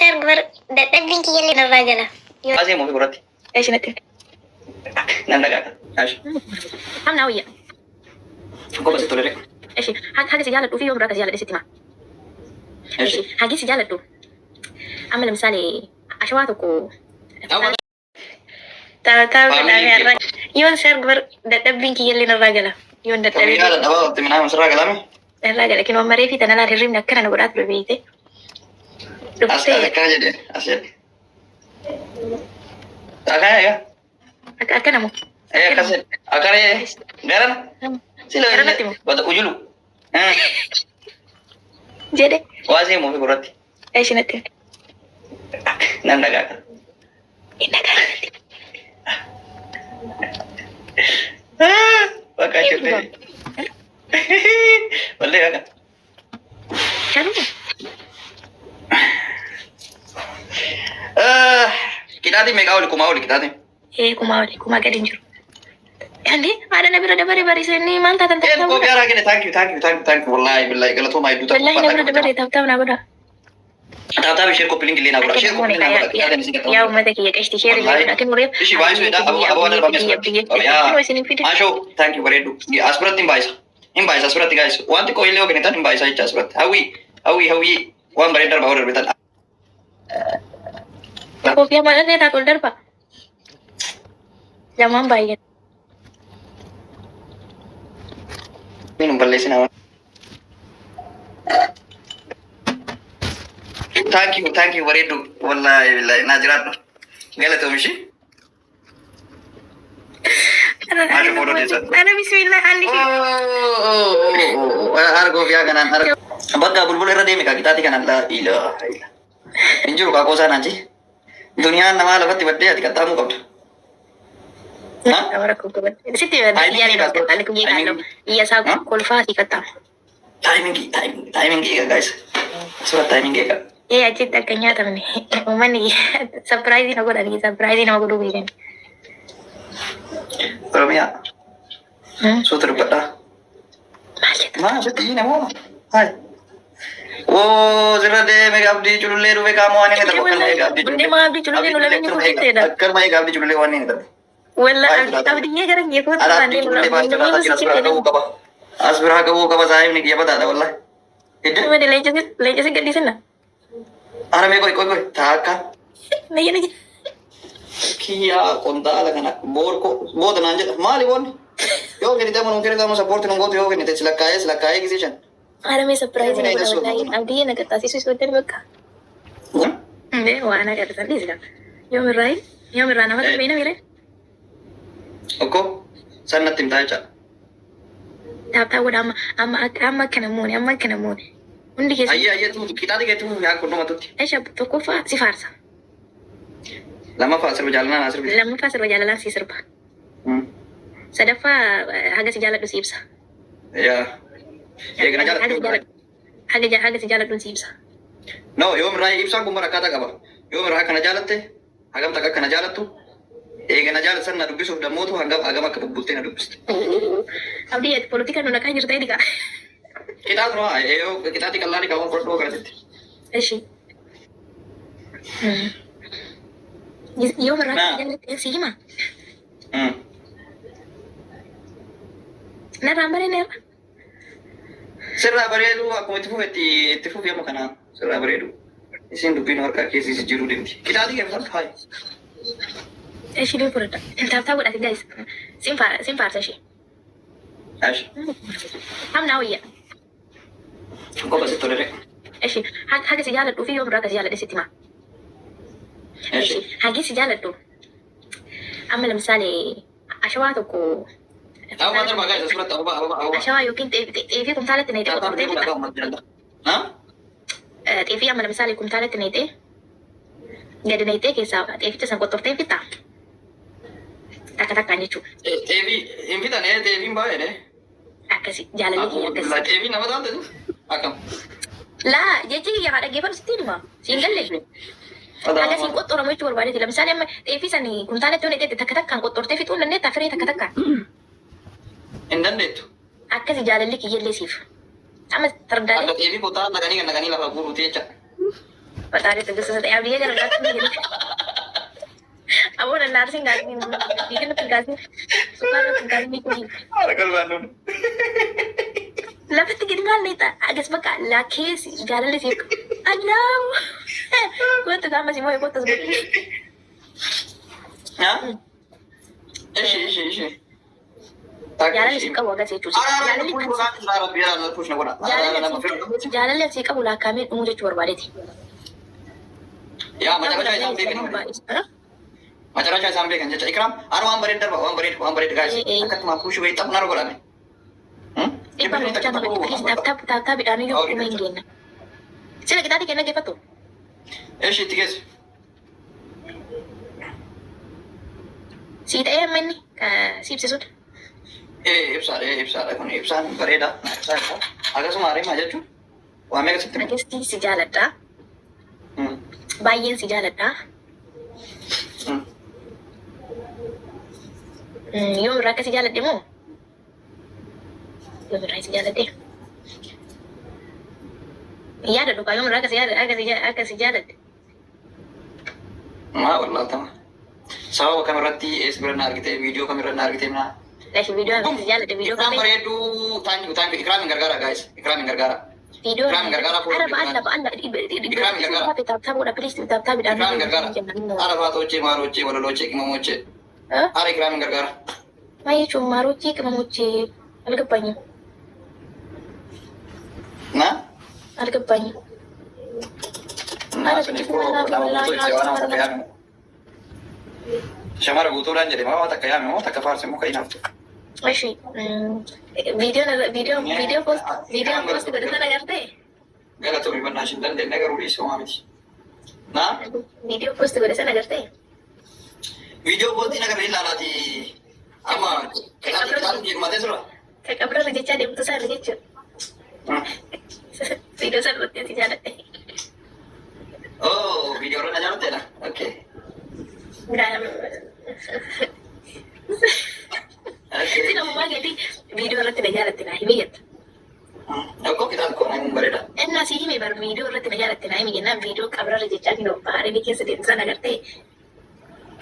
شرق dadhabbiin kiyyallee narraa jala. Asii muufii gurratti. Eeshinatti. Nan dhagaadha. Ashi. Hamna wayya. Goba si tolere. Eshi. Hagi si jaaladhu fi yoo biraa kasi jaaladhe sitti himaa. Eshi. Hagi si jaaladhu. Amma ለምሳሌ ashawaa tokko. Taphataaf midhaan irra. Yoon sharq dadhabbiin kiyyallee narraa jala. Yoon dadhabbiin. Yaada dhabaa waqti minaa masirraa galame. Irraa jala kinoo maree fi tananaan hirribni akkana na godhaa ture beeyte. As akkana jedhe as jedhe. Akkana yaa. Akkana moo. Akkas jedhe. Akkana garana. Sila Garanatti moo. bata ujulu. Jedhe. Waasii muufii gurratti. Eeshinatti. Nan dhagaadha. Inni dhagaadha. Bakka jirte. Wallee kaaka. Shaluma. Kitaati meeqaa oli kumaa oli kitaati. Kumaa gadi hin jiru. Andi haadha na bira dabare barisanii maal taatan Een kophee haaraa kenne thank you wallahi billahi galatoomaa hedduu ta'u. wallahi na bira dabare taphtaaf na godha. Taphtaa bishee koppiliin gillee na godha. Shee koppiliin na godha. Kitaati ni si gataa. Yaa uummata kiyya qashti sheeri jedhudha. Kan muree. Ishi baay'isuu edda aboo darbamees. Ashoo thank you bareedu. As biratti hin baay'isa. Hin baay'isa as biratti gaayisa. Wanti koo illee ogeenitan hin baay'isa jecha as biratti. Hawwii waan bareed darbaa hoo darbitan. Kofiyaa maal irraa ol darba. Lamaan baay'ee. Minum balleessina waan. Thank you bareedu. Wallahi billahi naa jiraadhu. Galatoomishi. Ana bismillah andi. Argoo fiyaa kanaan arga. Bakka bulbula irra deeme kaa kitaati kanaan laa ilaa. Hin jiru kaa qoosaan anji. Duniyaan namaa lafatti baddee ati qaxxaamuu qabdu. Sitti yaani bakka kuyyee kaallo. Iyya isaa kolfaa si qaxxaama. Timing eega guys. Surat timing eega. Achitti akka nyaatamne uummanni sapiraayizii na godhani sapiraayizii nama godhuu beekan. Oromiyaa. Suuta dubbadhaa. Maal jedha? Maa sitti namoo. Hai. Sirra deeme gaabdii culullee dhufe qaamoo waan inni darbu kan gaabdii Bunde maa abdii culullee nu lameenyi kuteetteedha. Akkanuma gaabdii culullee waan inni darbu. Walla abdiyyee gara ngeeffatu Alaatti culullee baay'ee jira qabuu qaba. As biraa qabuu qaba saahibni kiyya bataadha wallahi. Hidde. Leenca si gadhiisinna. Ara mee koi taakka. Nayya. Kiyyaa qondaala kana booda naan jedha maali boonni? Yoo kennite amanu kennite amanu sappoorti nun gootu yoo kennite silakkaayee gisishan. Haadha sapiraayizii na godha wallahi abdiyyee na gattaasisu isoo dani bakka. Waan agartan dhiisila. Yoomirraa nama ta'e beena mire. Okko san natti himtaa jecha. Taaptaa godha amma akkana muune. Hundi keessa. Ayyee kitaati keetti yaa kunduma tutti. Aisha tokkoffaa si faarsa. Lammaffaa sirba jaalalaa naa sirbi. Lammaffaa sirba jaalalaa si sirba. Sadaffaa haga si jaaladhu si ibsa. Yaa. Eegana jaaladhu. Haga si jaaladhu si ibsa. No yoomirraa ibsaan kun bara akkaataa qaba. Yoomirraa akkana jaalatte hagam takka akkana jaalattu. Eegana jaalatan na dubbisuuf dammootu hagam akka bubbultee na dubbiste. Abdii ati politika nu naqaa jirta edika. Kitaatu no kitaati qallaani qabuun fudhadhuu kanatti. Eshi. Yoomirraa jaallatte si hima. Narraan bareedeera. Sirraa bareedu akkuma itti fufi amma kanaa sirraa bareedu. Isin dubbiin harkaa keessi jiruu deemti. Kitaati keessa faayi. Eshi ni fudhadha. Taaptaa godhate guys. Sin faarsa ishee. Ashi. Hamna wayya. Kopha si tolere. Eshi haga si jaaladhu fi yoomirraa kasi jaaladhe sitti himaa. Ashi. Hagi si jaaladhu. Amma ለምሳሌ ashawaa tokko. Awwa darba gaisa surat awwa. Ashawaa yookiin xeefii kumtaalatti neetee qoqqoodee fidha. Xeefii amma ለምሳሌ kumtaalatti neetee gadi neetee keessaa xeeficha san qoxxooftee fixaa. Takka jechuudha. Xeefii hin fixan xeefiin baay'ee. Akkasi jaalalli kiyya akkasi. Xeefii nama taate akkam. Laa jechi kiyya haa dhaggeeffatu sitti hima. Siin galle. Akkasiin qoxxooramu jechuu barbaadeeti. Lamsaale amma xeefii sani kumtaalatti yoo neetee takka qoxxoortee fixuu hin dandeetta firee takka. Hin dandeettu. Akkasi jaalalli kiyyallee siif. Amma tardaalee. Akka xeefii kutaa naqanii lafa guuruuti jecha. Fataari tegese setaya abdiya gara gatii. Abon narsi gatii. Bikin gatii. Sukar gatii kuni. Ara kalbaanu. Lafti gini maal nita agas bakka lakeesi jaalalli siif allahu goota gama si mo'e goota goota. Ha? Ishi. Jaalalli siif qabu agas jechuudha. Jaalalli siif qabu laakkaamee dhumuu jechuu barbaadeeti. Yaa macarrachaa isaan beekan. Macarrachaa isaan beekan jecha Ikram ara waan bareeda gaasi akkatuma kuushuu wayii xapnaa godhame. Dhibba meechaa taphaa bidhaanii yoo dhuma hin geenna. Sila qixaatii kenna geeffatu. Ishi itti geessu. Sii ta'ee amma inni si ibsisuudha. Ibsaadha kun ibsaan bareeda. Akkasuma areemaa jechuun waa meeqa sitti Nagestii si jaaladha. Baay'een si jaaladha. Yoo irraa akka si jaaladhe moo? Yoo irraa si jaaladhe. Yaada dhugaa yoo irraa akka si jaaladhe. maa wallaaltama. Sababa kamirratti ees bira na argite viidiyoo kamirra na argite minaa. Laakiin viidiyoo akka si jaaladhe viidiyoo Ikraan bareedduu taanku Ikraamin gargaara guys. Ikraamin gargaara. Viidiyoo Ikraamin gargaara ara ba'alla taabudha please taabtaa bidhaan. Ikraamin gargaara. Ara faatoochee maaroochee waloloochee qimamoochee. Ara Ikraamin gargaara. Maa jechuun maarochii qimamochii algabbaanyuu. Na? Algabbaanyuu. Shamara guutuudhaan jedhe maa takka yaame moo takka faarse moo kan haftu. Ashi viidiyoo post godhe sana agartee? Galatoomii bannaa ishin dandeenye garuu dhiisuu maa miti. Na? Viidiyoo post godhe sana agartee? Viidiyoo poostiin agarra ilaalaati. Amma kitaabni jedhumatee jira. Ka qabrarra jechaa deemtu isaarra jechuudha. Viidiyoo sana irratti ati jaaladhe. Oh, viidiyoo irra na jaalatteedha. Okay. Sina mammaa keetii viidiyoo irratti na jaalatte naa himi jetta. Akkoo kitaabni koonaa hin bareeda. Innaa si hime bar viidiyoo irratti na jaalatte naa himi jennaan viidiyoo qabrarra jechaa fi baaree keessa deemtu sana agartee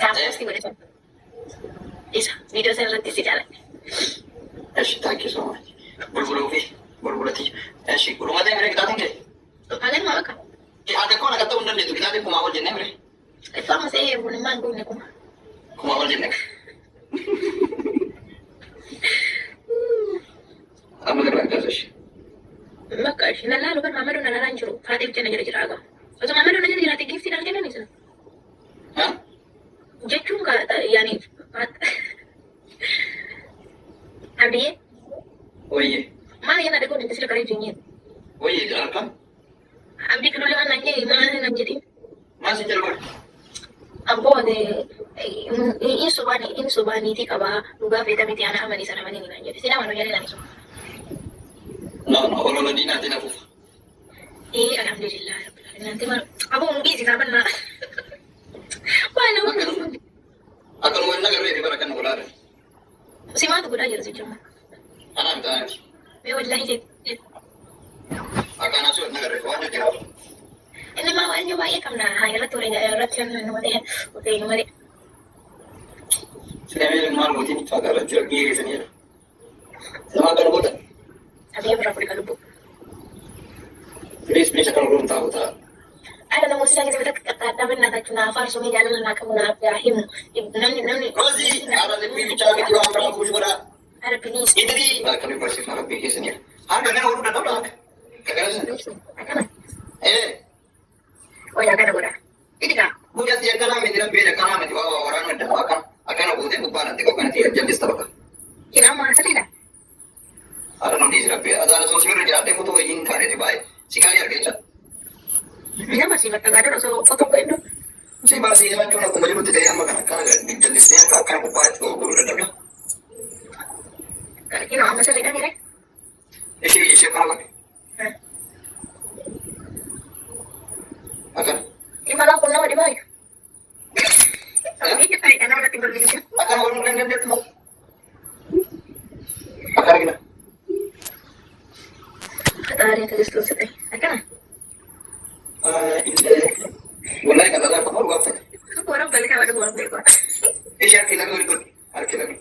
kaaposti godhe sana. Isa viidiyoo sana irratti si jaaladhe. Eshi, thank you so much. Bulbuluu fi bulbulati. Eshi, gurmatee miree kitaatiin kee? Hagan maa bakka? Ati akkoo nakkatta hin dandeettu kitaatiin kumaa ol jennee miree? Ifa amma ta'ee eeguun hin goone kuma. Kumaa ol jennee. Amma garaan kaasashi. Bakka ishee lallaalu kan Mamadoo na lalaan jiru taatee bicha na jala jira aga. Osoo Mamadoo na jala jiraate giiftiidhaan kennan isa. Jechuun yaani abdiye Oye. maal yana dhagoon itti sila karaa jireenyaa. Oye, jaalatan. Abdii kan olii waan naan jedhe maal naan jedhe. Maal si jalqabe? Abboo in sobaaniitii qabaa dhugaa feetamiti ana amanii sana amanii naan jedhe. Sina amanuu jedhe naan isu. No, olola diinaati na fufa. Alhamdulillah. Nanti maal aboo mungii si kaabannaa. Waan nama Akkanuma inni agarree fi bara kan godhaadha. si maatu godhaa jira jechuudha. Anaa mitaanaati. Mee wallaahi jedhe. Akkanaa si wal agarree waan jajjiraaf. Inni maa waan baay'ee qabna haa irratti irratti nu malee otee nu malee. Sinemee maal mootiin itti fagaarra jira biyya keessanii jira. Nama akkana gootan. Abiyya biraa fudhi kalubbu. Binees akkana godhan taa'u ta'a. Ada namoota isaa keessatti akka qaxxaadhaa taachuu naaf faarsuu mee jaalala naa qabu naaf yaa himu. Namni Roosii, haadha lebbii bichaa miti waan biraa fuushi godhaa. ada piliis. Idrii. Akka nu barsiifna rabbii keessanii jira. Harka kana godhuu danda'udha akka. Kakana sana. Akkana. Ee. Kana godha. Idigaa. Guyyaatti akkanaa miti rabbii akkanaa miti waa waraana adda akkana. Akkana gootee gubbaadhaatti qophaa'anii jallis tapha. Kinaa maa sadiidha. Haadha nu dhiisi rabbii. Adaala soos birra jiraatee fotoo wayyiin kaadhee baay'ee. Si kaalii argeecha. Nama si bakka gaadara osoo otoo godhu. Si barsiisaa jechuun akkuma jirutti ta'ee amma kana akkana jallisee akkana qophaa'etti godhuu dadhabda. Kinaa amma sadiidha mire. Ishee akkana godhe. Akkana. Imalaa kun nama dhibaayu. Nama natti golbisu. Akkana godhuu kan dandeettu moo? Akkana gina. Kataaree tajaajiltoota ta'e. Akkana. ايش harki lagi berikut harki lagi